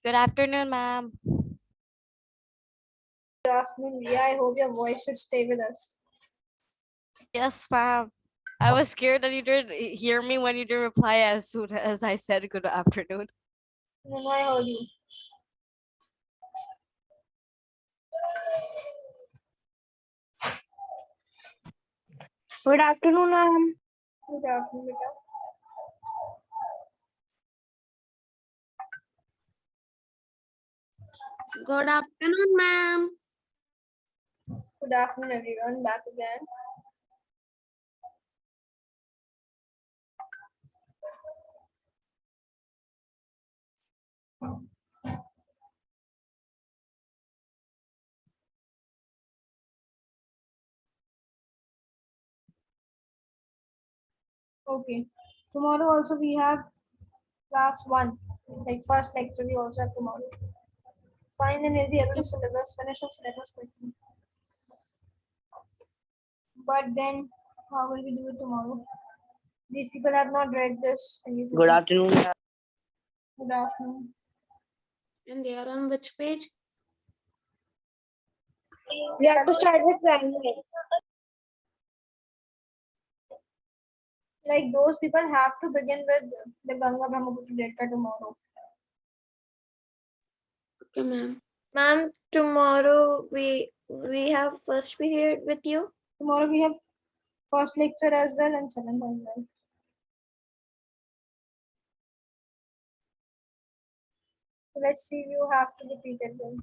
Good afternoon, ma'am. Good afternoon, Ria. I hope your voice should stay with us. Yes, ma'am. I was scared that you didn't hear me when you didn't reply as soon as I said good afternoon. No, I heard you. Good afternoon, ma'am. Good afternoon, beta. Good afternoon, ma'am. Good afternoon, everyone. Back again. Okay. Tomorrow also we have class 1. Like first lecture we also have tomorrow. Fine, then we'll be able to finish off syllabus quickly. But then how will we do it tomorrow? These people have not read this. Good afternoon. Good afternoon. And they are on which page? We have to start with climate. Like those people have to begin with the Ganga Brahmaputra Delta tomorrow. Okay, ma'am. Ma'am, tomorrow we have first period with you. Tomorrow we have first lecture as well and seventh as well. So let's see, you have to repeat it then.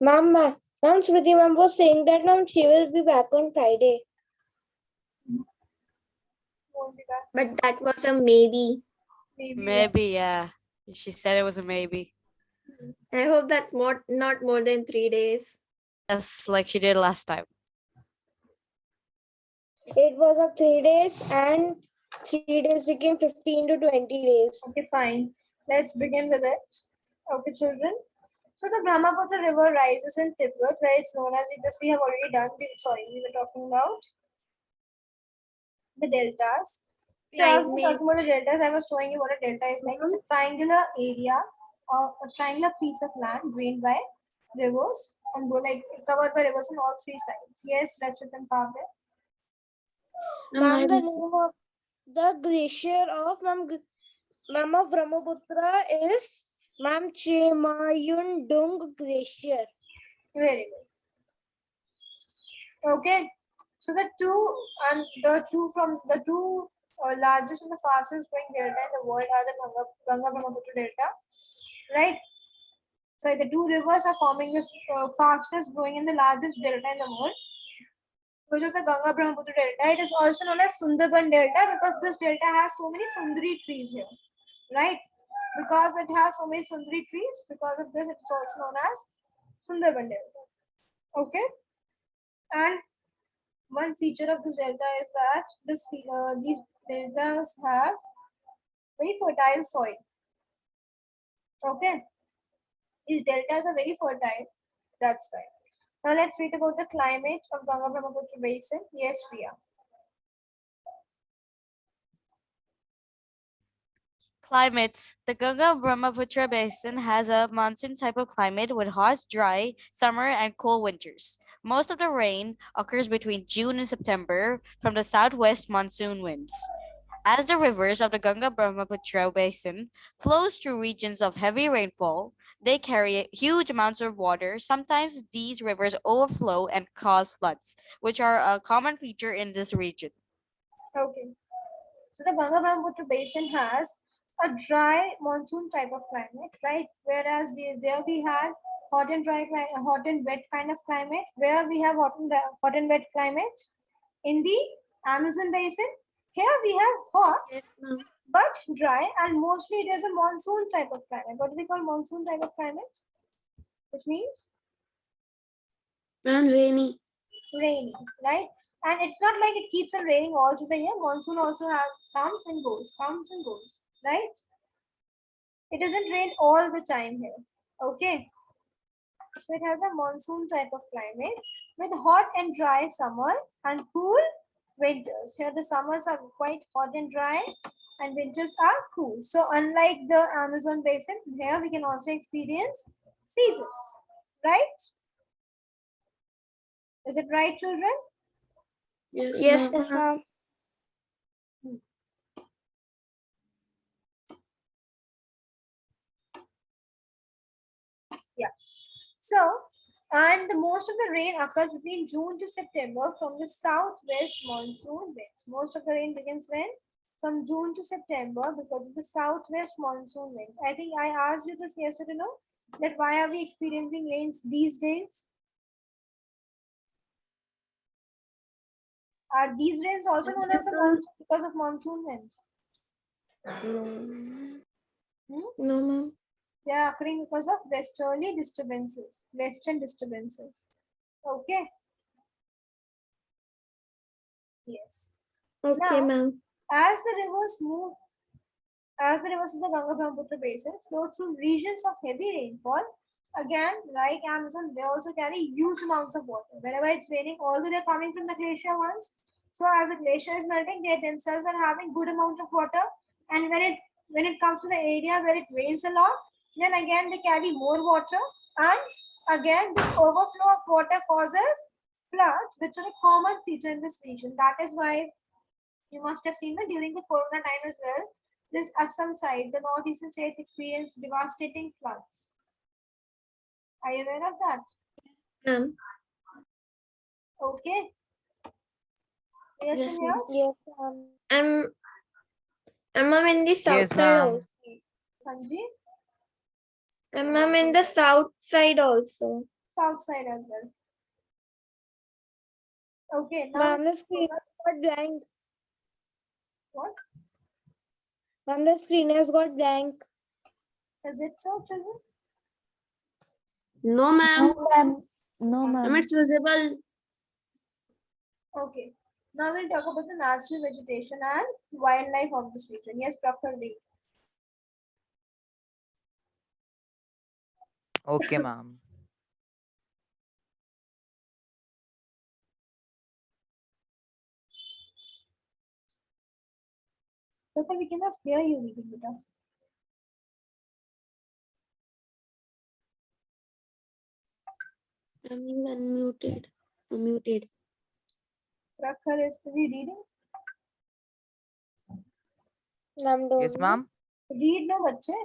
Ma'am, Smriti ma'am was saying that ma'am she will be back on Friday. Won't be back. But that was a maybe. Maybe, yeah. She said it was a maybe. I hope that's not more than 3 days. Yes, like she did last time. It was of 3 days and 3 days became 15 to 20 days. Okay, fine. Let's begin with it. Okay, children. So the Brahmaputra river rises in Tibet, where it's known as, this we have already done. We were talking about the deltas. So as we're talking about the deltas, I was showing you what a delta is like. It's a triangular area or a triangular piece of land drained by rivers and like covered by rivers on all three sides. Yes, Rachit and Pavle. Ma'am, the name of the glacier of Ma'am of Brahmaputra is Ma'am Chemayundung Glacier. Very good. Okay. So the two largest and the fastest growing delta in the world are the Ganga Brahmaputra delta, right? So the two rivers are forming this fastest growing and the largest delta in the world, which is the Ganga Brahmaputra delta. It is also known as Sundarban delta because this delta has so many sundari trees here, right? Because it has so many sundari trees, because of this it's also known as Sundarban delta. Okay, and one feature of this delta is that these deltas have very fertile soil. Okay, these deltas are very fertile. That's right. Now let's read about the climate of Ganga Brahmaputra basin. Yes, Priya. Climates. The Ganga Brahmaputra basin has a monsoon type of climate with hot, dry summer and cool winters. Most of the rain occurs between June and September from the southwest monsoon winds. As the rivers of the Ganga Brahmaputra basin flows through regions of heavy rainfall, they carry huge amounts of water. Sometimes these rivers overflow and cause floods, which are a common feature in this region. Okay. So the Ganga Brahmaputra basin has a dry monsoon type of climate, right? Whereas there we have hot and hot and wet kind of climate. Where we have hot and wet climate in the Amazon basin. Here we have hot but dry, and mostly it is a monsoon type of climate. What do we call monsoon type of climate? Which means And rainy. rainy, right? And it's not like it keeps on raining all through the year. Monsoon also comes and goes, right? It doesn't rain all the time here. Okay. So it has a monsoon type of climate with hot and dry summer and cool winters. Here the summers are quite hot and dry, and winters are cool. So unlike the Amazon basin, here we can also experience seasons, right? Is it right, children? Yes, Yes, ma'am. ma'am. Yeah. So, and the most of the rain occurs between June to September from the southwest monsoon winds. Most of the rain begins when? From June to September because of the southwest monsoon winds. I think I asked you this yesterday, no? That why are we experiencing rains these days? Are these rains also known as the monsoon because of monsoon winds? No. Hmm? No, ma'am. They are occurring because of westerly disturbances, western disturbances. Okay. Yes. Okay, Now, ma'am. as the rivers move, as the rivers of the Ganga Brahmaputra basin flow through regions of heavy rainfall, again, like Amazon, they also carry huge amounts of water. Whenever it's raining, although they're coming from the glacier ones, so as the glacier is melting, they themselves are having good amount of water. And when it comes to the area where it rains a lot, then again they carry more water, and again this overflow of water causes floods, which are a common feature in this region. That is why you must have seen that during the corona time as well, this Assam side, the northeastern states experienced devastating floods. Are you aware of that? Ma'am. Okay. Yes, Yes, and ma'am. yes. Yes, ma'am. And ma'am in the south Yes, side ma'am. also. Hanji, And ma'am in the south side also. south side as well. Okay, now Ma'am, the screen has got blank. what? Ma'am, the screen has got blank. Is it so, children? No, ma'am. ma'am. No, Ma'am, it's visible. Okay. Now we'll talk about the natural vegetation and wildlife of this region. Yes, Dr. D. Okay, ma'am. Doctor, we cannot hear you, Vikita. I'm being unmuted. Unmuted. Prakhar is he reading? Ma'am, don't Yes, know. ma'am. Read no, bache.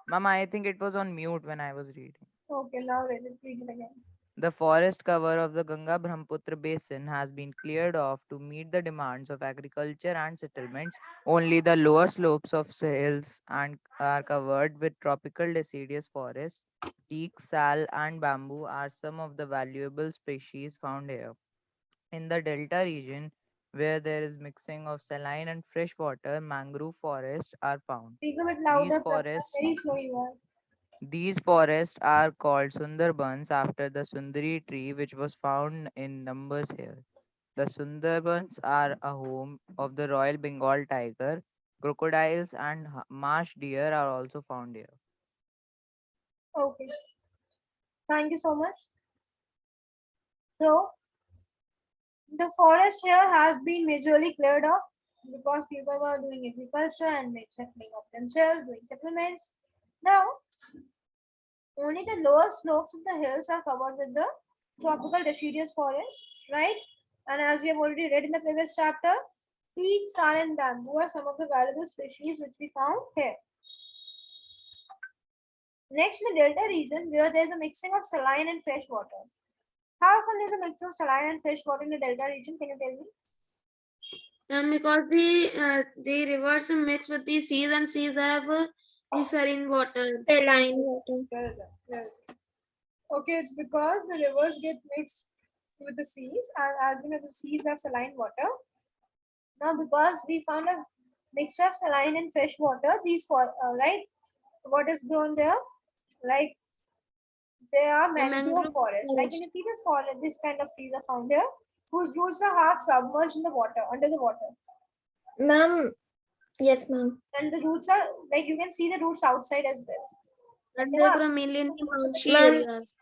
Ma'am, I think it was on mute when I was reading. Okay, now read it again. The forest cover of the Ganga Brahmaputra basin has been cleared off to meet the demands of agriculture and settlements. Only the lower slopes of hills and are covered with tropical deciduous forests. Teak, sal, and bamboo are some of the valuable species found here. In the delta region, where there is mixing of saline and fresh water, mangrove forests are found. Speak a bit These louder, Prakhar. forests Very slow you are. these forests are called Sundarbans after the Sundari tree which was found in numbers here. The Sundarbans are a home of the Royal Bengal tiger. Crocodiles and marsh deer are also found here. Okay. Thank you so much. So, the forest here has been majorly cleared off because people were doing agriculture and settling of themselves, doing settlements. Now, only the lower slopes of the hills are covered with the tropical deciduous forest, right? And as we have already read in the previous chapter, teak, sal, and bamboo are some of the valuable species which we found here. Next, in the delta region, where there is a mixing of saline and fresh water. How come there is a mixture of saline and fresh water in the delta region? Can you tell me? And because the rivers mix with the seas and seas have the saline water. Saline water. Very good, very good. Okay, it's because the rivers get mixed with the seas, and as we know, the seas have saline water. Now, because we found a mixture of saline and fresh water, these for right, what is grown there? Like they are The mangrove mangrove forest. Like can you forest. see this forest? This kind of trees are found here, whose roots are half submerged in the water, under the water, Ma'am, yes, ma'am. and the roots are like you can see the roots outside as well. And ऐसे they ना grow mainly in the roots of the marshy tree. Ma'am, areas.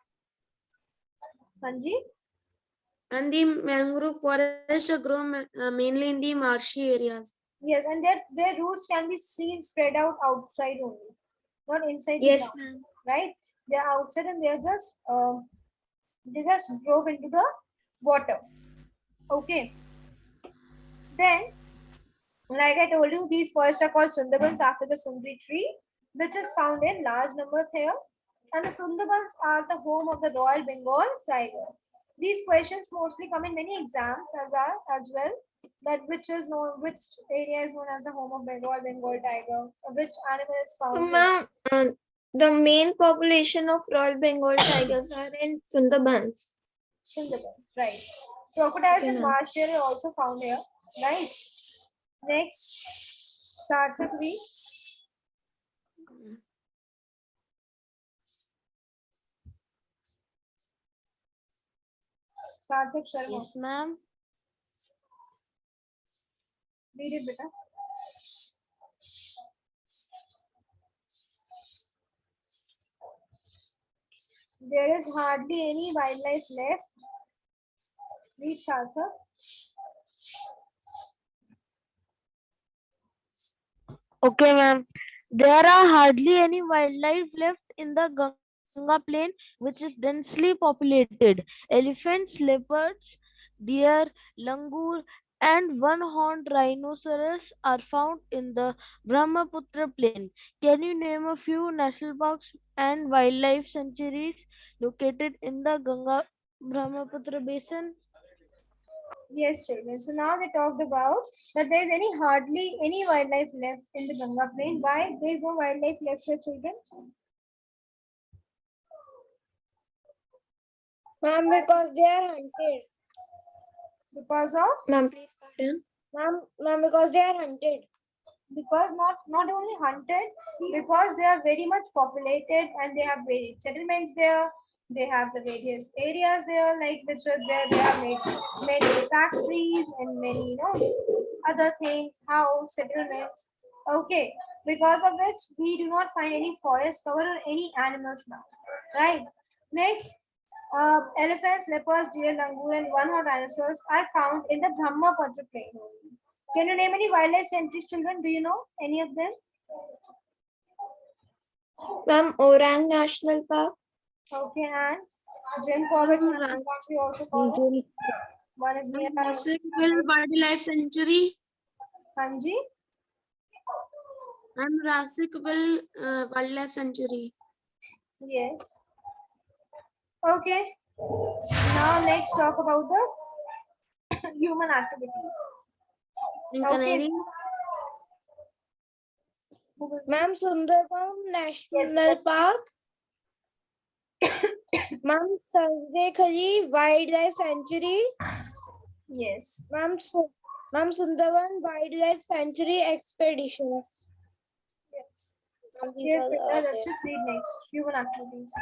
हाँ जी. And the mangrove forest grow mainly in the marshy areas. Yes, and their roots can be seen spread out outside only, not inside the Yes, ground, ma'am. right? They're outside and they just drove into the water. Okay. Then, like I told you, these forests are called Sundarbans after the Sundri tree, which is found in large numbers here. And the Sundarbans are the home of the Royal Bengal tiger. These questions mostly come in many exams as well. That which area is known as the home of Bengal tiger, which animal is So, found in ma'am, the main population of Royal Bengal tigers are in Sundarbans. Sundarbans, right? Crocodiles Okay, and ma'am. marsh deer are also found here, right? Next, Sarthak V. Sarthak Sharma. Yes, ma'am. Read it, beta. There is hardly any wildlife left. Read Sarthak. Okay, ma'am. There are hardly any wildlife left in the Ganga plain, which is densely populated. Elephants, leopards, deer, langur, and one-horned rhinoceros are found in the Brahmaputra plain. Can you name a few national parks and wildlife sanctuaries located in the Ganga Brahmaputra basin? Yes, children. So now they talked about that there is hardly any wildlife left in the Ganga plain. Why there is no wildlife left here, children? Ma'am, because they are hunted. Because of Ma'am, please pardon. Ma'am, because they are hunted. because not only hunted, because they are very much populated and they have varied settlements there. They have the various areas there, like which are where they have made many factories and many other things, house settlements. Okay, because of which we do not find any forest cover or any animals now. Right. Next, elephants, leopards, deer, langur, and one-horned dinosaurs are found in the Brahmaputra plain only. Can you name any wildlife sanctuaries, children? Do you know any of them? Ma'am, Orang National Park. Okay, and Jim Corbett Ma'am, National Park we also follow. One is nearby. Rasicville Wildlife Sanctuary. Hanji. Ma'am, Rasicville Wildlife Sanctuary. Yes. Okay. Now let's talk about the human activities. In Okay. Canary. Ma'am, Sundarban Yes, National Park. Ma'am, Sarvekhali Wildlife Sanctuary. yes. Ma'am, Sundarban Wildlife Sanctuary Expeditions. Yes. Ma'am, these Yes, are Peter, there. let's just read next. Human activities.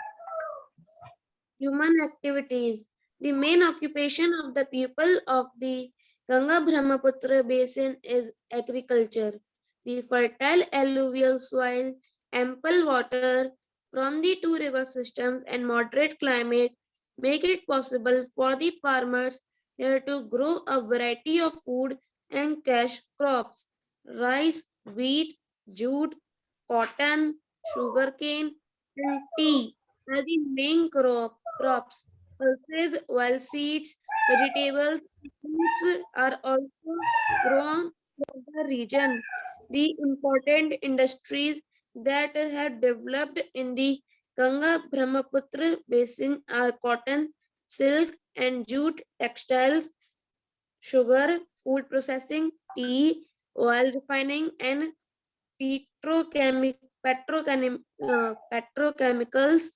Human activities. The main occupation of the people of the Ganga Brahmaputra basin is agriculture. The fertile alluvial soil, ample water from the two river systems, and moderate climate make it possible for the farmers here to grow a variety of food and cash crops. Rice, wheat, jute, cotton, sugarcane, and tea are the main crops. Pulses, while seeds, vegetables, and fruits are also grown in the region. The important industries that have developed in the Ganga Brahmaputra basin are cotton, silk, and jute textiles, sugar, food processing, tea, oil refining, and petrochemicals.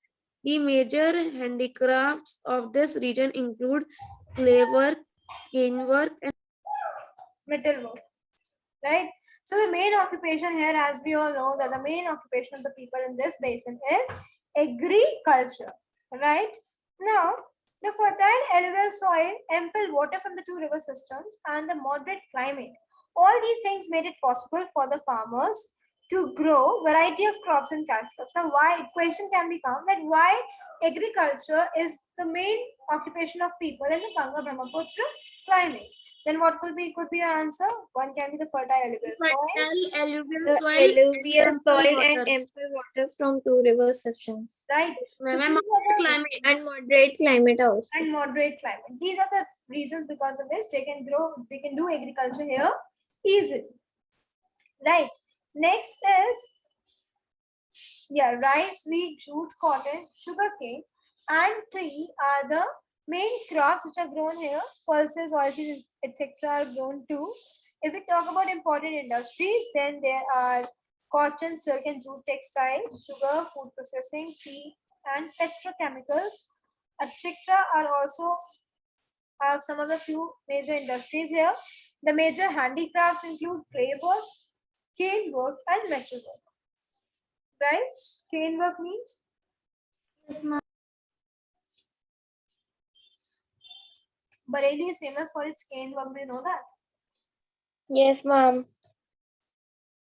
The major handicrafts of this region include clay work, cane work, and Metal work. Right? So the main occupation here, as we all know, that the main occupation of the people in this basin is agriculture. Right? Now, the fertile alluvial soil, ample water from the two river systems, and the moderate climate. All these things made it possible for the farmers to grow variety of crops and cash crops. Now, why question can become that why agriculture is the main occupation of people in the Ganga Brahmaputra climate? Then what could be your answer? One can be the fertile alluvial soil. Fertile alluvial The soil, alluvial ample soil and water. ample water from two river systems. Right. So Ma'am, these are the climate. And moderate climate also. and moderate climate. These are the reasons because of which they can grow, they can do agriculture here easily. Right. Next is rice, wheat, jute, cotton, sugarcane, and tea are the main crops which are grown here. Pulses, oilseeds, etc. are grown too. If we talk about important industries, then there are cotton, silk, and jute textiles, sugar, food processing, tea, and petrochemicals, etc. are also have some of the few major industries here. The major handicrafts include clay work, cane work, and metal work. Right? Cane work means Bareilly is famous for its cane work. Do you know that? Yes, ma'am.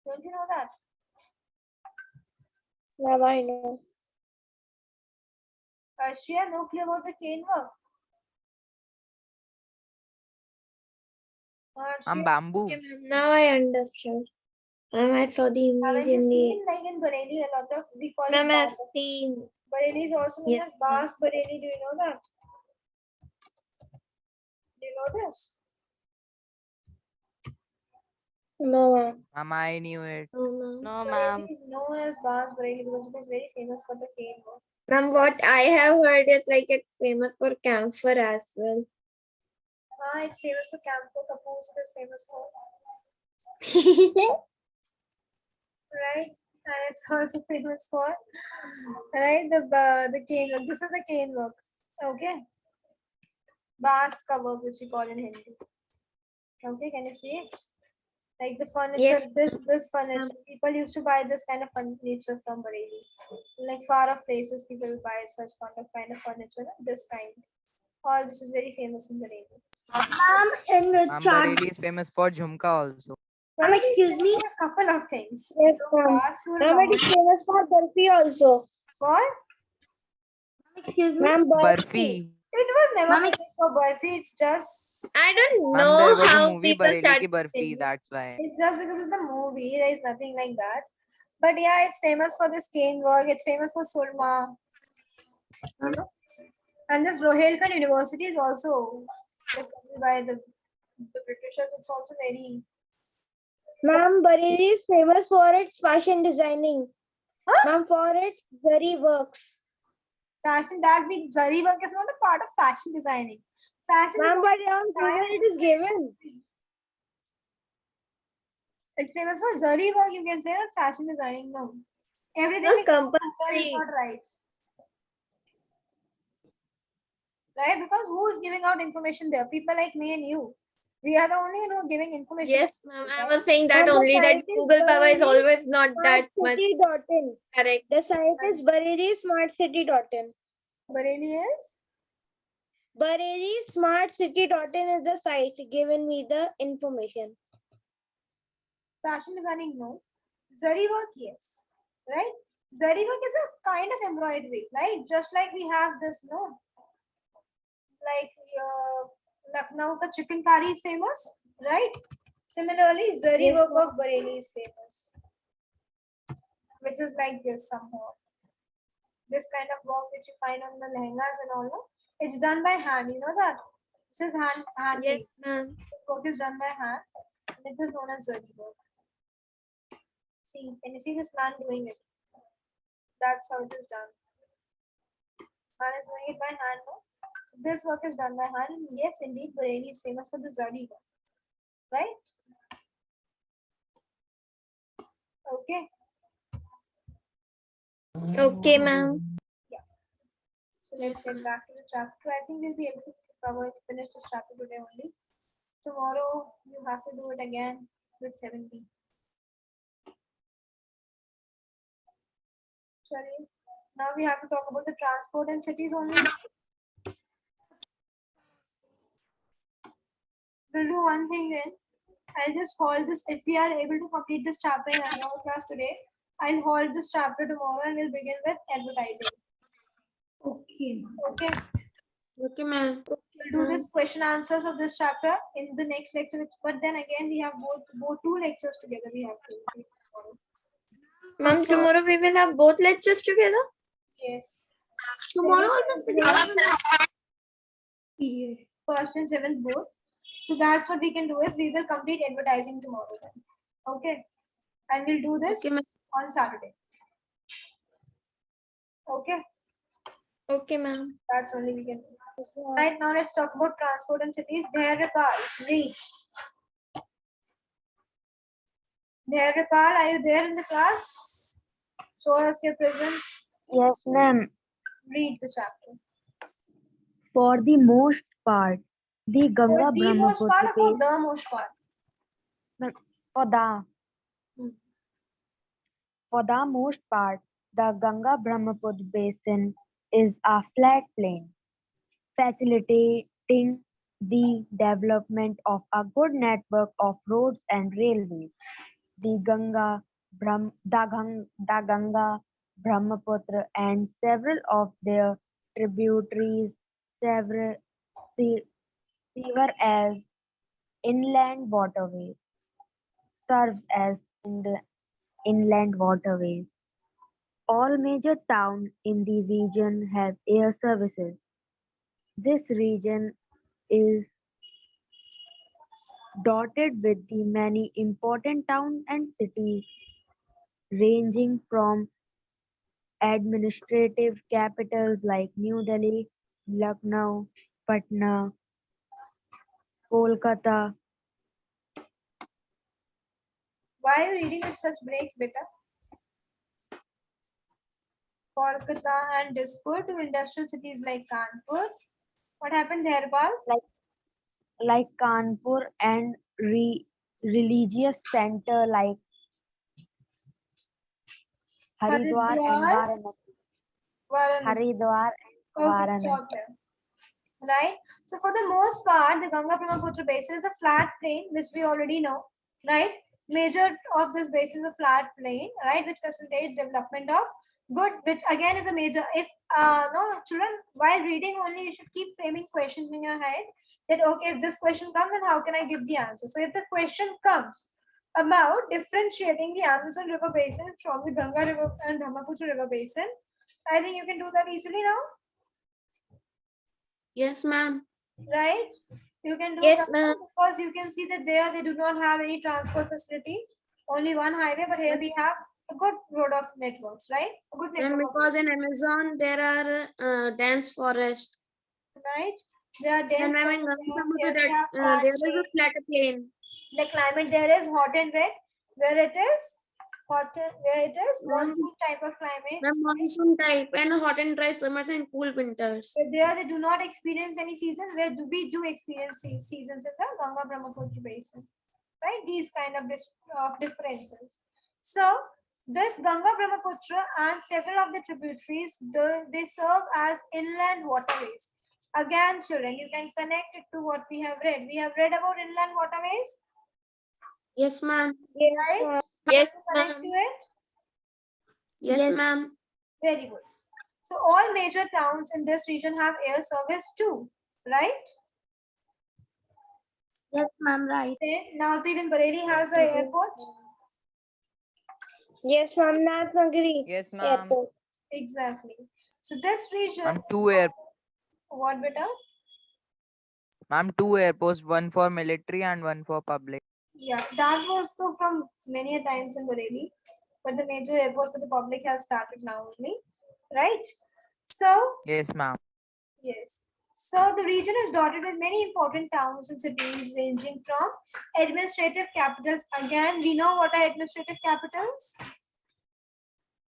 Don't you know that? Ma'am, I know. Arshia, no clue about the cane work. Arshia, Bamboo. Okay, ma'am. Now I understood. Ma'am, I saw the image haven't you in the. seen like in Bareilly a lot of we call Ma'am, it I've Bas. seen. Bareilly is also known Yes, as Bas Bareilly. Do you know that? Do you know this? No, ma'am. I knew it. No, ma'am. No, ma'am. Bareilly is known as Bas Bareilly because it is very famous for the cane work. Ma'am, what I have heard is like it's famous for camphor as well. It's famous for camphor. Kapoor is famous for right, and it's also famous for right the cane work. This is the cane work. Okay, Bas work which we call in Hindi. Okay, can you see it? Like the furniture, Yes, this furniture. People used to buy this kind of furniture from Bareilly. Like far off places, people will buy such kind of furniture. This kind. All this is very famous in Bareilly. Ma'am, in the chart. Bareilly is famous for Jhumka also. Bareilly is excuse famous me? for a couple of things. yes, So, ma'am. Basul, Ma'am, it is famous for Burfi also. what? Excuse me? Ma'am, Burfi. It was never Ma'am, famous for Burfi. It's just I don't Ma'am, know there was a how movie people Bareilly ki started Burfi, saying it. that's why. it's just because of the movie. There is nothing like that. But yeah, it's famous for this cane work. It's famous for surma. You know, and this Rohilkhand University is also defined by the Britishers. It's also very Ma'am, Bareilly is famous for its fashion designing. Huh? Ma'am, for its zari works. fashion. That we zari work is not a part of fashion designing. Fashion Ma'am, is but on Google it is given. it's famous for zari work. You can say that fashion designing. No, everything Ma'am, we go on Google is compulsory. not right. Right? Because who is giving out information there? People like me and you. We are the only one who are giving information. Yes, ma'am. I right? was saying that And the only that site is Google power is Bareilly always not that much smartcity.in. correct. The site is bareilly Bareilly is Bareilly is the site giving me the information. fashion designing, no. Zari work, yes. Right? Zari work is a kind of embroidery, right? Just like we have this, no. Like Lucknow ka chicken curry is famous, right? Similarly, zari Yes, work ma'am. of Bareilly is famous, which is like this somehow. This kind of work which you find on the lehengas and all, no? It's done by hand. You know that? This is hand Yes, made. ma'am. This work is done by hand, and it is known as zari work. See, can you see this man doing it? That's how it is done. Man is doing it by hand, no? So this work is done by hand. Yes, indeed, Bareilly is famous for the zari work, right? Okay. Okay, ma'am. So let's get back to the chapter. I think we'll be able to finish this chapter today only. Tomorrow you have to do it again with 7B. Sorry. Now we have to talk about the transport and cities only. We'll do one thing then. I'll just hold this. If we are able to complete this chapter in our class today, I'll hold this chapter tomorrow and we'll begin with advertising. Okay. Okay. Okay, ma'am. We'll do this question answers of this chapter in the next lecture. But then again, we have both two lectures together. We have to do tomorrow. Ma'am, tomorrow we will have both lectures together. Yes. Tomorrow Seventh also period. First and seventh both. So that's what we can do is we will complete advertising tomorrow then. Okay. And we'll do this Okay, ma'am. on Saturday. Okay. Okay, ma'am. That's only we can do. Right now, let's talk about transport and cities. Dhyarapal, reach. Dhyarapal, are you there in the class? Show us your presence. Yes, ma'am. Read the chapter. For the most part, the Ganga For the most part Brahmaputra or for basin, the most part? for the Hmm. for the most part, the Ganga Brahmaputra basin is a flat plain, facilitating the development of a good network of roads and railways. The Ganga, Brahmaputra, and several of their tributaries sever, se- serve as inland waterways. Serves as in the inland waterways. All major towns in the region have air services. This region is dotted with the many important towns and cities ranging from administrative capitals like New Delhi, Lucknow, Patna, Kolkata. Why are you reading with such breaks, beta? Kolkata and Dispur to industrial cities like Kanpur. What happened there, Pal? Like Kanpur and religious center like Haridwar and Haridwar, Varanasi. Varanasi. Haridwar and Okay, Varanasi. stop there. Right? So for the most part, the Ganga Brahmaputra basin is a flat plain, which we already know, right? Major of this basin is a flat plain, right, which facilitates development of good, which again is a major. If no children, while reading only, you should keep framing questions in your head. That okay, if this question comes, then how can I give the answer? So if the question comes about differentiating the Amazon River basin from the Ganga River and Brahmaputra River basin, I think you can do that easily now. Yes, ma'am. Right? You can do Yes, that ma'am. because you can see that there they do not have any transport facilities, only one highway, but here we have a good road of networks, right? A good Ma'am, network of because in Amazon there are dense forest. right? There are When dense I'm in forests, here Ganga, we have that flat there is a plain. flat plain. The climate there is hot and wet, where it is hot and where it is monsoon type of climate. Ma'am, monsoon type and hot and dry summers and cool winters. But there they do not experience any season, where we do experience seasons in the Ganga Brahmaputra basin. Right? These kind of differences. So this Ganga Brahmaputra and several of the tributaries, they serve as inland waterways. Again, children, you can connect it to what we have read. We have read about inland waterways, Yes, ma'am. right? Yes, Connect ma'am. to it. Yes, ma'am. Very good. So all major towns in this region have air service too, right? Yes, ma'am, right. Then now even Bareilly has the airport. Yes, ma'am. Nagnagiri Yes, ma'am. Airport. Exactly. So this region, Ma'am, what beta? two airports, one for military and one for public. Yeah, that was so from many a times in Bareilly, but the major airport for the public has started now only, right? So Yes, ma'am. yes. So the region is dotted with many important towns and cities ranging from administrative capitals. Again, we know what are administrative capitals,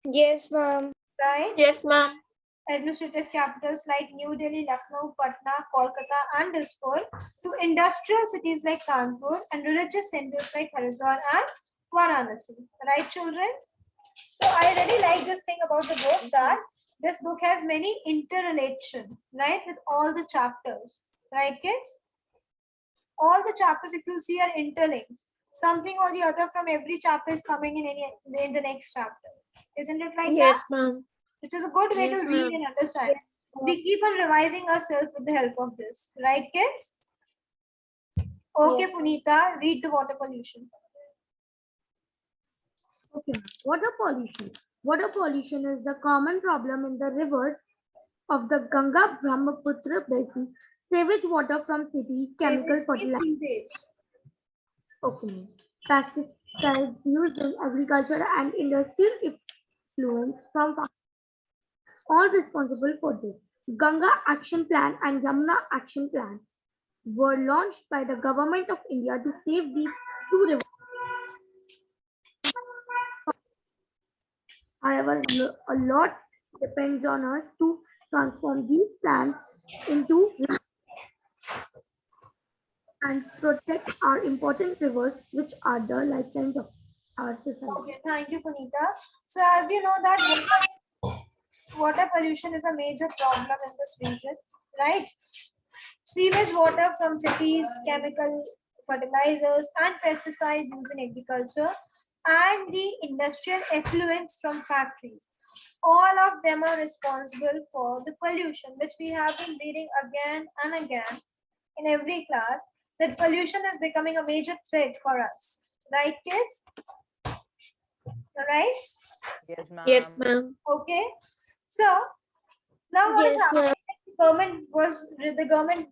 Yes, ma'am. right? Yes, ma'am. Administrative capitals like New Delhi, Lucknow, Patna, Kolkata, and Dispur, to industrial cities like Kanpur and religious centers like Haridwar and Varanasi. Right, children? So I really like this thing about the book that this book has many interrelation, right, with all the chapters. Right, kids? All the chapters, if you see, are interlinked. Something or the other from every chapter is coming in the next chapter. Isn't it like that? Yes, ma'am. Which is a good way to Yes, read ma'am. and understand. We keep on revising ourselves with the help of this, right, kids? Okay, Yes. Punita, read the water pollution. Okay, water pollution. Water pollution is the common problem in the rivers of the Ganga Brahmaputra basin. Sewage water from cities, chemical Sewage means fertilizer, sewage. okay, pesticides used in agriculture and industrial effluents from all responsible for this. Ganga Action Plan and Yamuna Action Plan were launched by the government of India to save these two rivers. However, a lot depends on us to transform these plans into and protect our important rivers, which are the lifelines of our society. Okay, thank you, Punita. So as you know that water pollution is a major problem in this region, right? Sewage water from cities, chemical fertilizers and pesticides used in agriculture, and the industrial effluents from factories. All of them are responsible for the pollution, which we have been reading again and again in every class, that pollution is becoming a major threat for us. Right, kids? Right? Yes, ma'am. Yes, ma'am. Okay. So now what is Yes, happening? ma'am. The government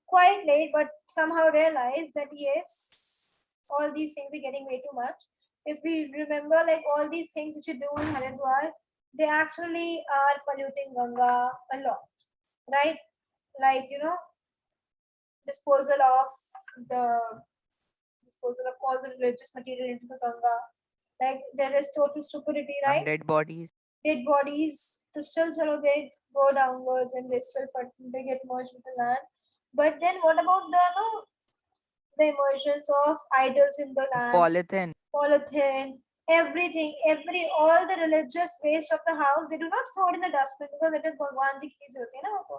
quite late, but somehow realized that yes, all these things are getting way too much. If we remember, like all these things which you do in Haridwar, they actually are polluting Ganga a lot, right? Like disposal of the disposal of all the religious material into the Ganga. Like there is total stupidity, right? Dead bodies. Dead bodies to still they go downwards and they get merged with the land. But then what about the immersions of idols in the land, Polythene. polythene, everything, all the religious waste of the house, they do not throw it in the dustbin because it is Bhagwan ji ki cheez hoti hai na wo to.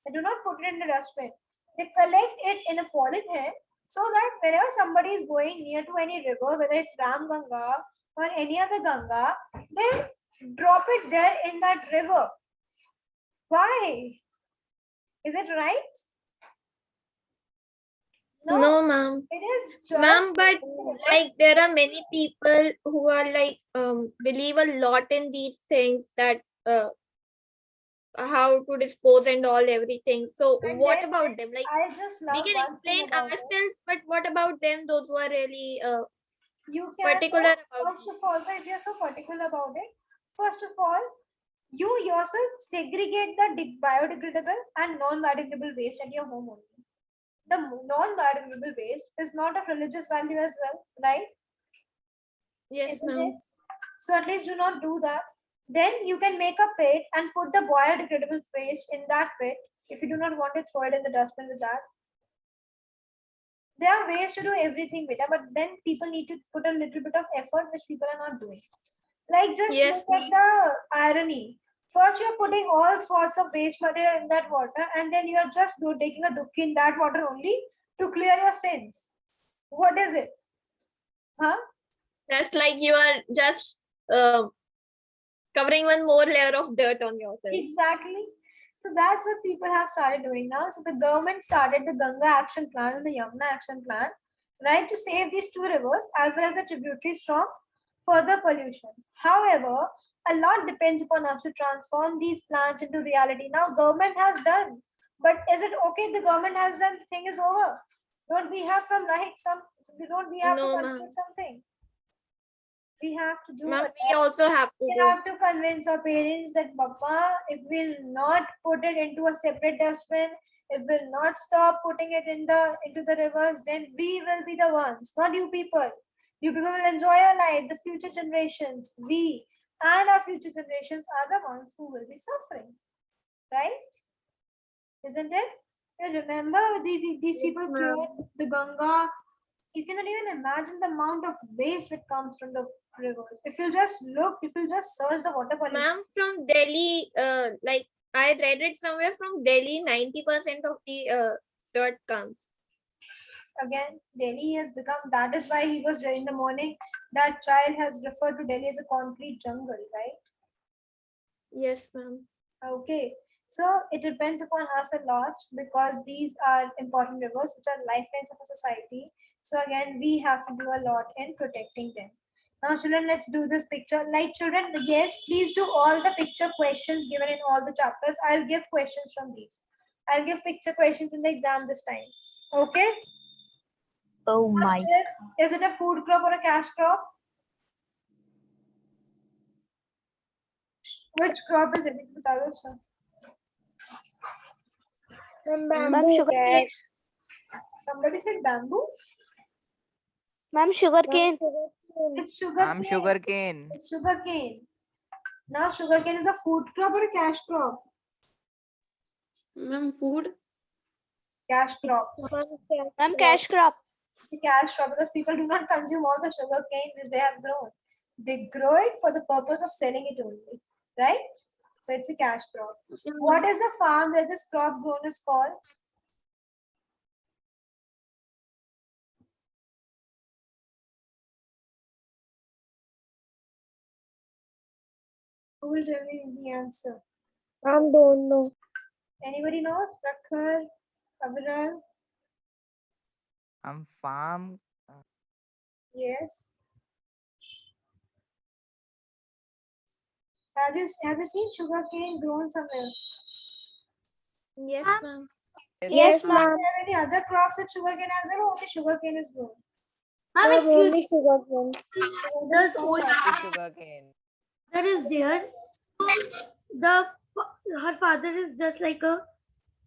They do not put it in the dustbin. They collect it in a polythene so that whenever somebody is going near to any river, whether it's Ram Ganga or any other Ganga, they drop it there in that river. Why? Is it right? No, ma'am. It is just Ma'am, but like there are many people who are like believe a lot in these things that how to dispose and all everything. So And what then about them? Like I just we love can one thing explain about it. ourselves, but what about them? Those who are really You can, particular about first of all, if you're so particular about it, first of all, you yourself segregate the biodegradable and non-biodegradable waste at your home only. The non-biodegradable waste is not of religious value as well, right? Yes, Isn't ma'am. it? So at least do not do that. Then you can make a pit and put the biodegradable waste in that pit. If you do not want to throw it in the dustbin with that, there are ways to do everything with it, but then people need to put a little bit of effort, which people are not doing. Like just Yes, look at the irony. First, you're putting all sorts of waste material in that water, and then you are just taking a dukki in that water only to clear your sins. What is it? Huh? that's like you are just covering one more layer of dirt on yourself. Exactly. So that's what people have started doing now. So the government started the Ganga Action Plan and the Yamuna Action Plan, right, to save these two rivers as well as the tributaries from further pollution. However, a lot depends upon us to transform these plans into reality. Now, government has done, but is it okay? The government has done. The thing is over. Don't we have some rights? Don't we have to No, control ma'am. something? We have to do Ma'am, a we lot. also have to We do. have to convince our parents that Papa, if we'll not put it into a separate dustbin, if we'll not stop putting it into the rivers, then we will be the ones, not you people. You people will enjoy your life. The future generations, we and our future generations are the ones who will be suffering, right? Isn't it? You remember these people cleared the Ganga. You cannot even imagine the amount of waste that comes from the rivers. If you just look, if you just search the water pollution. Ma'am, from Delhi, like I read it somewhere from Delhi, 90% of the dirt comes. Again, Delhi has become, that is why he was in the morning, that child has referred to Delhi as a concrete jungle, right? Yes, ma'am. Okay. So it depends upon us a lot because these are important rivers which are lifelines of a society. So again, we have to do a lot in protecting them. Now, children, let's do this picture. Like children, yes, please do all the picture questions given in all the chapters. I'll give questions from these. I'll give picture questions in the exam this time. Okay? Oh First my. is it a food crop or a cash crop? Which crop is it? बता दो अच्छा. Ma'am, Ma'am, bamboo sugar cane. cash. Somebody said bamboo. Ma'am, sugar Ma'am, cane. sugarcane. It's sugar Ma'am, cane. sugarcane. It's sugar cane. Now, sugar cane is a food crop or a cash crop? Ma'am, food. Cash crop. Ma'am, cash crop. It's a cash crop because people do not consume all the sugar cane which they have grown. They grow it for the purpose of selling it only, right? So it's a cash crop. What is the farm where this crop grown is called? Who will tell me the answer? Ma'am, don't know. Anybody knows? Prakhar, Aviral? Farm. Yes. Have you seen sugar cane grown somewhere? Yes, ma'am. Yes, Yes, Do ma'am. you have any other crops with sugar cane as well? Or only sugar cane is grown. Ma'am, only sugarcane. There's old only sugarcane. That is there. The her father is just like a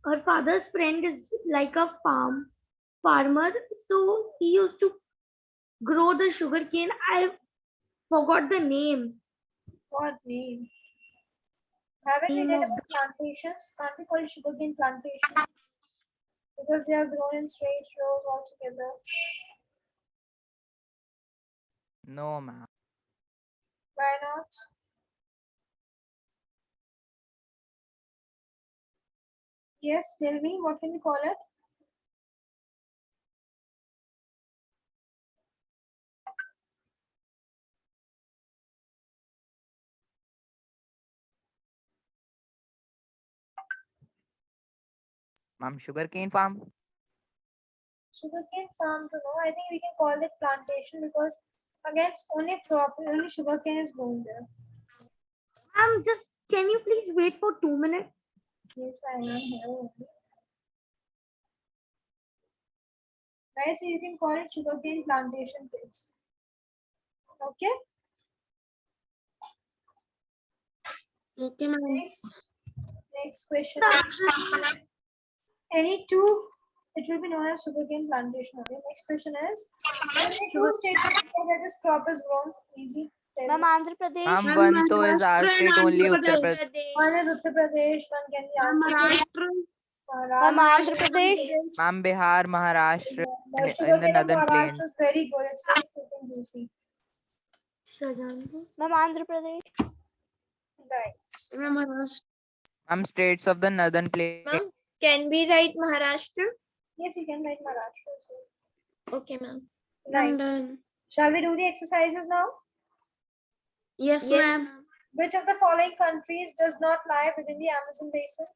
her father's friend is like a farmer. So he used to grow the sugarcane. I forgot the name. what name? Haven't we Name read of about plantations? Can't we call it sugarcane plantation? Because they are grown in straight rows all together. No, ma'am. Why not? Yes, tell me, what can we call it? Ma'am, sugarcane farm. Sugarcane farm to know. I think we can call it plantation because again, it's only crop, only sugarcane is grown there. just can you please wait for 2 minutes? Yes, I am here only. Right, so you can call it sugarcane plantation place. Okay. Okay, ma'am. Next question. Any two, it will be known as sugarcane plantation. Okay. Next question is, any two states in India where this crop is grown? Easy. Tell Ma'am, me. Andhra Pradesh. Ma'am, Ma'am, one to is our Maharashtra and state only Andhra Uttar Pradesh. Pradesh. One is Uttar Pradesh, one can be Ma'am, Andhra Pradesh. Maharashtra. Ma'am, Maharashtra. Andhra Pradesh. Ma'am, Bihar, Maharashtra, The in the sugarcane of northern plains. Maharashtra is very good. It's very thick and juicy. Ma'am, Andhra Pradesh. Right. Ma'am, Maharashtra. Ma'am, states of the northern plains. Ma'am, can we write Maharashtra? Yes, you can write Maharashtra as well. Okay, ma'am. Right. I'm done. Shall we do the exercises now? Yes, Yes, ma'am. Which of the following countries does not lie within the Amazon basin?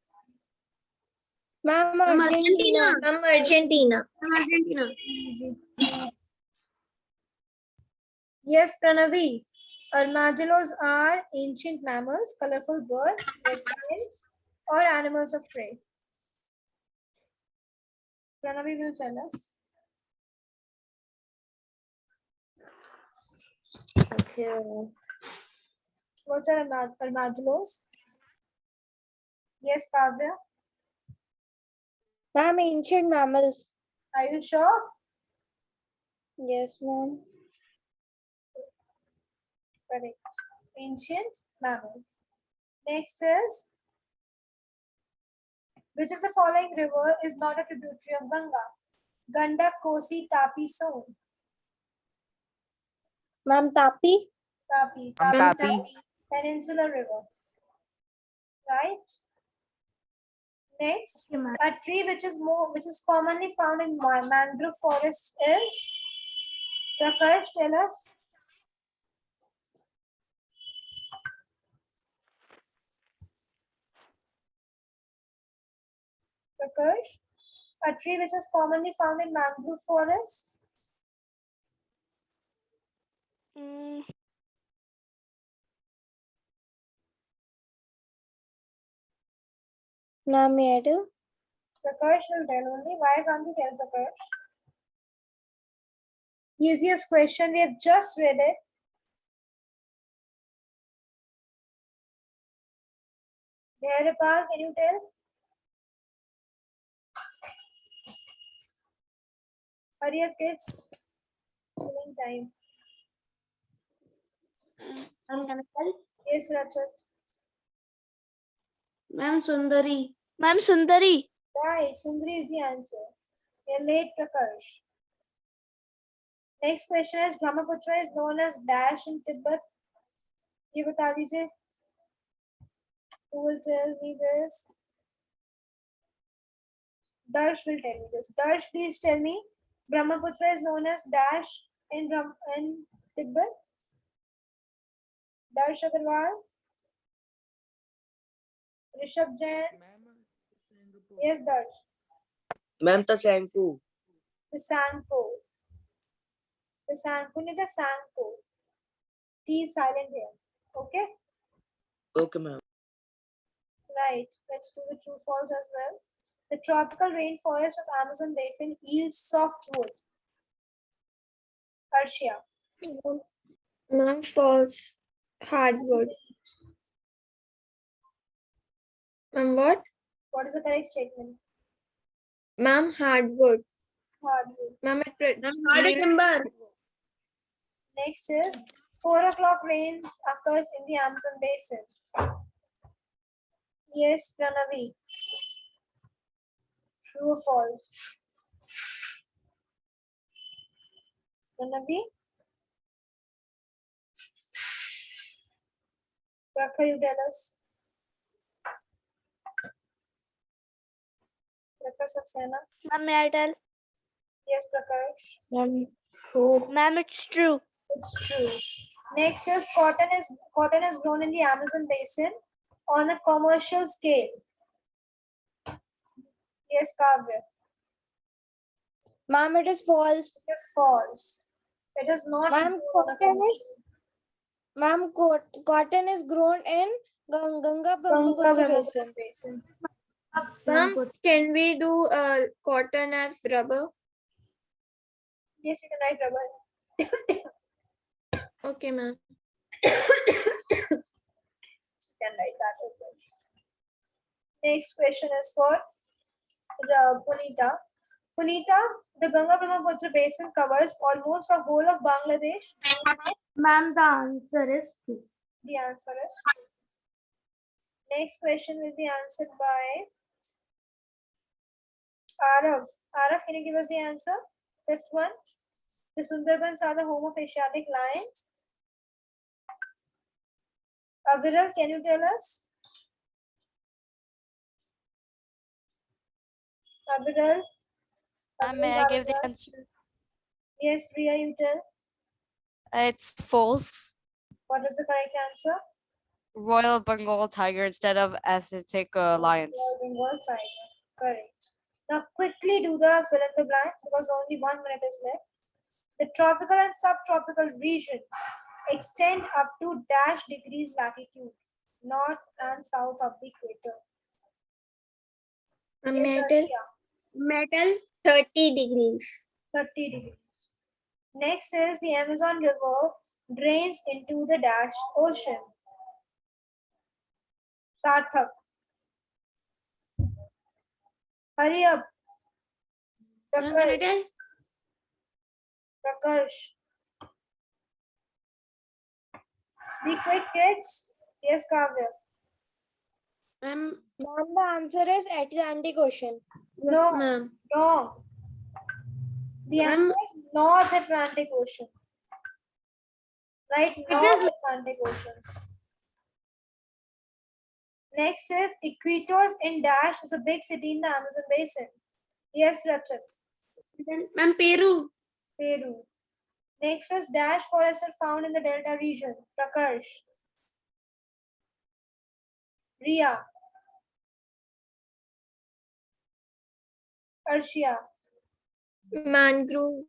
Ma'am, Ma'am, Argentina. Argentina. Ma'am, Argentina. Ma'am, Argentina. Easy. Yes, Pranavi. Armadillos are ancient mammals, colorful birds, reptiles, or animals of prey. Pranavi will tell us. Okay. What are armadillos? Yes, Kavya. Ma'am, ancient mammals. Are you sure? Yes, ma'am. Correct. Ancient mammals. Next is, which of the following river is not a tributary of Ganga? Gandak, Kosi, Tapi, Son. Ma'am, Tapi. Tapi. Ma'am, Tapi, Tapi. peninsular river. Right? Next, a tree which is commonly found in mangrove forests is, Prakash, tell us. Prakash? A tree which is commonly found in mangrove forests? Mm, Ma'am, may I do? Prakash will tell only. Why can't you tell Prakash? Easiest question, we have just read it. Dharapal, can you tell? Hurry up, kids. Killing time. Ma'am, can I tell? Yes, Rachit. Ma'am, Sundari. Ma'am Sundari. Right, Sundari is the answer. You're late, Prakash. Next question is Brahmaputra is known as Dash in Tibet. ये बता दीजिए. Who will tell me this? Darsh will tell me this. Darsh, please tell me. Brahmaputra is known as Dash in Tibet. Darsh Agarwal. Rishabh Jain. Yes, Darsh. Ma'am, the Sanku. The Sanko. The Sanko, not the Sanko. T is silent here. Okay? Okay, ma'am. Right. Let's do the true false as well. The tropical rainforest of Amazon basin yields softwood. Arshia. Ma'am, false. Hardwood. Ma'am, what? What is the correct statement? Ma'am, hardwood. Hardwood. Ma'am, Ma'am, hardy timber. Next is 4 o'clock rains occurs in the Amazon basin. Yes, Pranavi. True or false? Pranavi? Prakha, you tell us. Prakha Saxena. Ma'am, may I tell? Yes, Prakash. Ma'am, true. Ma'am, it's true. It's true. Next is cotton is grown in the Amazon basin on a commercial scale. Yes, Kavya. Ma'am, it is false. It is false. It is not Ma'am, grown on a commercial. Ma'am, cotton is grown in Ganga Ganga Brahmaputra Brahmaputra basin. basin. Ma'am, can we do cotton as rubber? Yes, you can write rubber. Okay, ma'am. You can write that as well. Next question is for Punita. Punita, the Ganga Brahmaputra basin covers almost the whole of Bangladesh. Ma'am, the answer is true. The answer is true. Next question will be answered by Arav. Arav, can you give us the answer? Fifth one. The Sundarbans are the home of Asiatic lions. Aviral, can you tell us? Aviral? May I give the answer? Yes, Riya, you tell. It's false. What is the correct answer? Royal Bengal tiger instead of Asiatic lions. Royal Bengal tiger. Correct. Now quickly do the fill in the blanks because only 1 minute is left. The tropical and subtropical regions extend up to dash degrees latitude, north and south of the equator. Yes, Arshia, Metal 30 degrees. 30 degrees. Next is the Amazon River drains into the dash ocean. Sarthak. Hurry up. Ma'am, can I Prakash. tell? Prakash. Be quick, kids. Yes, Kavya. Ma'am, Ma'am, the answer is Atlantic Ocean. yes, No, ma'am. wrong. The Ma'am. answer is North Atlantic Ocean. Right, North Atlantic Ocean. Next is Iquitos in Dash is a big city in the Amazon basin. Yes, Rachit. Ma'am, Peru. Peru. Next is Dash forests are found in the Delta region. Prakash. Riya. Arshia. Mangrove.